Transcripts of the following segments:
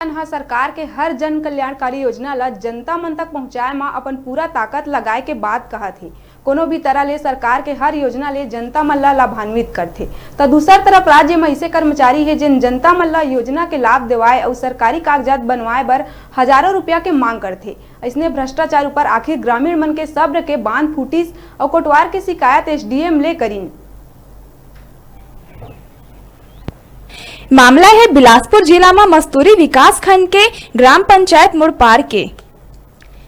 ह सरकार के हर जन कल्याणकारी योजना ला जनता मन तक पहुंचाए मा अपन पूरा ताकत लगाए के बात कहत हे। कोनो भी तरह ले सरकार के हर योजना ले जनता मन ला लाभान्वित करथे। तो दूसर तरफ राज्य में ऐसे कर्मचारी है जिन जनता मन ला योजना के लाभ देवाए और सरकारी कागजात बनवाए बर हजारों रुपया के मांग करथे। इसने भ्रष्टाचार ऊपर आखिर ग्रामीण मन के सब्र के बांध फूटिस और कोटवार के शिकायत एसडीएम ले करीन। मामला है बिलासपुर जिला में मस्तूरी विकास खंड के ग्राम पंचायत मुड़पार के।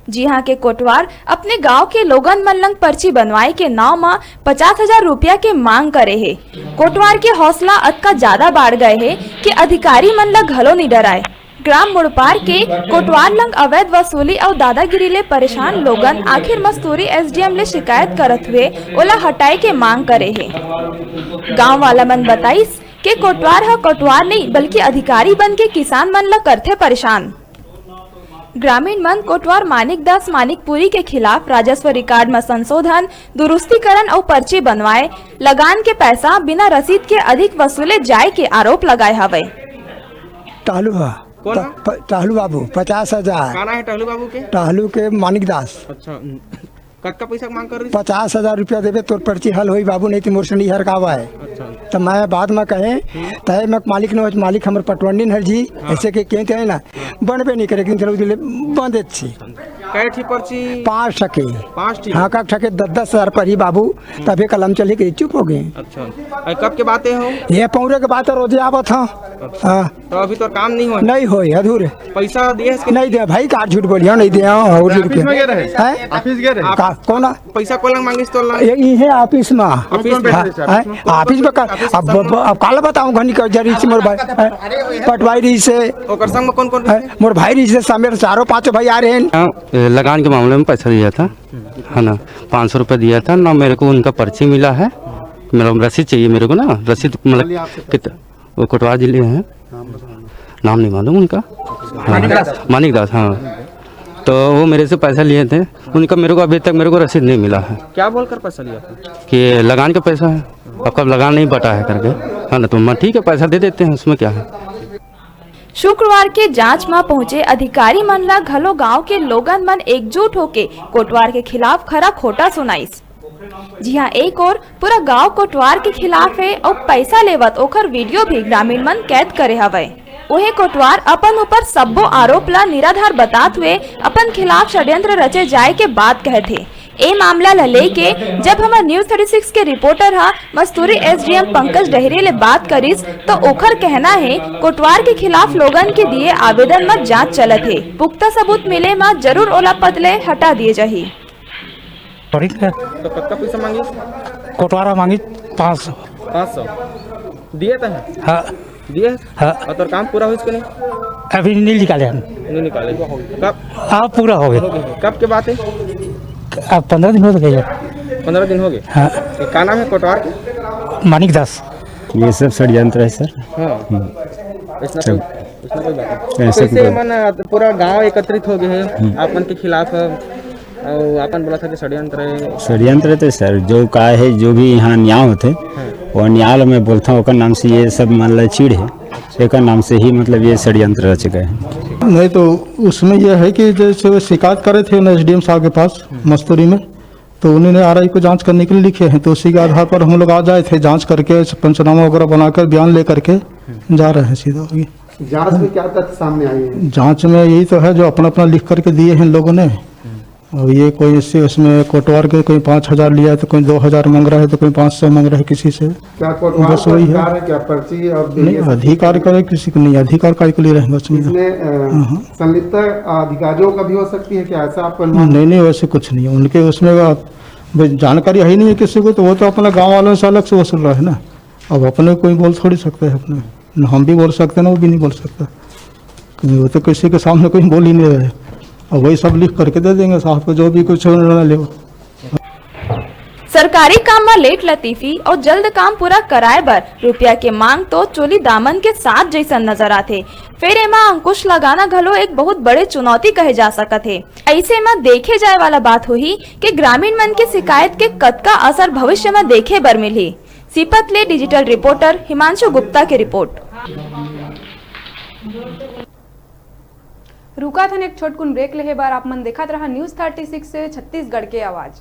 जी हाँ के कोटवार अपने गांव के लोगन मन लंग पर्ची बनवाए के नाव में 50,000 रुपया के मांग करे है। कोटवार के हौसला अतका ज्यादा बढ़ गए है कि अधिकारी मन लंग घलो नहीं डराए। ग्राम मुड़पार के कोटवार लंग अवैध वसूली और दादागिरी ले परेशान लोगन आखिर मस्तूरी एसडीएम ले शिकायत करत हुए ओला हटाए के मांग करे है। गाँव वाला मन बताइस के कोटवार है कोटवार नहीं बल्कि अधिकारी बन के किसान मन ला करथे परेशान। ग्रामीण मन कोटवार मानिकदास मानिकपुरी के खिलाफ राजस्व रिकॉर्ड में संशोधन, दुरुस्तीकरण और पर्ची बनवाए, लगान के पैसा बिना रसीद के अधिक वसूले जाए के आरोप लगाए हवे। टहलू बाबू 50,000। काना है टहलू बाबू के? टहलू के मानिकदास। अच्छा, कतका पैसा मांग कर रही? 50,000 रुपया देवे तो पर्ची हल होई बाबू, नहीं तो मोर से नहीं हरकावा है। अच्छा, तो मैं बाद में कहे तय मैं मालिक न मालिक हमर पटवंडी हर जी ऐसे के कहते हैं ना बनबे नहीं करे बंदे छी कै पर्ची 5 टके 5 हाँ का टके 10,000 पर ही बाबू तभी कलम चले के चुप हो गए। अच्छा, कब के बातें हो? ये पौरे के बात रोजे आवत था। तो अभी तो काम नहीं हो? नहीं हो अधूरे। पैसा दिए नहीं दे भाई, कार झूठ बोलियो नहीं दे ऑफिस गए रहे कौन पैसा को लंग मांगिस तो ये ऑफिस में ऑफिस में अब काल बताऊं घनी कर जरी से मोर भाई पटवाई रही से ओकर संग में कौन मोर भाई रही से मेरे 4-5 भाई आ रहे हैं। लगान के मामले में पैसा दिया था है ना, 500 रुपये दिया था ना। मेरे को उनका पर्ची मिला है, मेरा रसीद चाहिए मेरे को ना, रसीद मतलब कितना वो कोटवार जिले हैं, नाम नहीं मालूम उनका। मानिकदास हाँ, तो वो मेरे से पैसा लिए थे, उनका मेरे को अभी तक मेरे को रसीद नहीं मिला है। क्या बोलकर पैसा लिया था? कि लगान का पैसा है, आपका लगान नहीं बटा है करके है ना, तो ठीक है पैसा दे देते हैं, उसमें क्या है। शुक्रवार के जांच में पहुंचे अधिकारी मन ला घलो गांव के लोगन मन एकजुट होके कोटवार के खिलाफ खरा खोटा सुनाइस। जी हाँ, एक और पूरा गांव कोटवार के खिलाफ है और पैसा लेवत ओखर वीडियो भी ग्रामीण मन कैद करे हवे। वही कोटवार अपन ऊपर सब्बो आरोप ला निराधार बताते हुए अपन खिलाफ षड्यंत्र रचे जाए के बात कहते। ए मामला ला लेके जब हमार न्यूज 36 के रिपोर्टर हा मस्तूरी एसडीएम पंकज डहरी ले बात करिस तो ओखर कहना है कोटवार के खिलाफ लोगन के दिए आवेदन में जांच चलत है, पुख्ता सबूत मिले में जरूर ओला पतले हटा दिए जाही। तो कितना पैसा मांगी? कोटवारा मांगी 500 दिए था? हाँ दिए। हाँ। और तो काम पूरा हो इसके नहीं? अभी नहीं निकाले हम। नहीं निकाले कब? हाँ पूरा हो गया। कब के बात है? अब 15 दिन हो गए। 15 दिन हो गए। हाँ। क्या नाम है कोटवार के? मानिकदास। ये सब षड्यंत्र है सर। हाँ। इसमें कोई बात नहीं। कैसे मन पूरा गांव एकत्रित हो गए हैं आपन के खिलाफ और आपन बोला था कि षड्यंत्र है। षड्यंत्र तो सर जो का है, जो भी यहाँ न्याय होते वो न्याय में बोलता हूँ नाम से ये सब मान ला चीड़ है, एक नाम से ही मतलब ये षड्यंत्र रच गए हैं। नहीं तो उसमें यह है कि जैसे वो शिकायत करे थे एसडीएम साहब के पास मस्तूरी में, तो उन्होंने आरआई को जांच करने के लिए लिखे हैं, तो उसी के आधार पर हम लोग आ जाए थे, जांच करके पंचनामा वगैरह बनाकर बयान ले करके जा रहे हैं सीधा। जांच में क्या तथ्य सामने आए हैं? जांच में यही तो है जो अपना अपना लिख करके दिए हैं लोगों ने। और ये कोई इससे उसमें कोटवार के कोई 5,000 लिया है, तो कोई 2,000 मांग रहा है, तो कोई 500 मांग रहा है किसी से। क्या कोटवार बस वही है क्या पर्ची और नहीं अधिकार करे किसी को नहीं, अधिकार का के लिए रहेंगे उसमें। संलिप्त अधिकारियों का भी हो सकती है क्या ऐसा आपको? नहीं वैसे कुछ नहीं है उनके उसमें, जानकारी है ही नहीं है किसी को, तो वो तो अपना गाँव वालों से अलग से वसूल रहा है ना। अब अपने कोई बोल थोड़ी सकते हैं, अपने हम भी बोल सकते हैं ना, वो भी नहीं बोल सकता, वो तो किसी के सामने कोई बोल ही नहीं रहे। और वही सब लिख करके दे देंगे साहब को, जो भी कुछ ले। सरकारी काम में लेट लतीफी और जल्द काम पूरा कराए बर रुपया के मांग तो चोली दामन के साथ जैसा नजर आते। फिर एमा अंकुश लगाना घलो एक बहुत बड़े चुनौती कहे जा सकत है। ऐसे में देखे जाए वाला बात हुई कि ग्रामीण मन की शिकायत के कतका असर भविष्य में देखे बर मिली। सीपत ले डिजिटल रिपोर्टर हिमांशु गुप्ता की रिपोर्ट। रुका था एक छोटकुन ब्रेक लेहे बार आप मन देखत रहा न्यूज़ 36 से छत्तीसगढ़ के आवाज।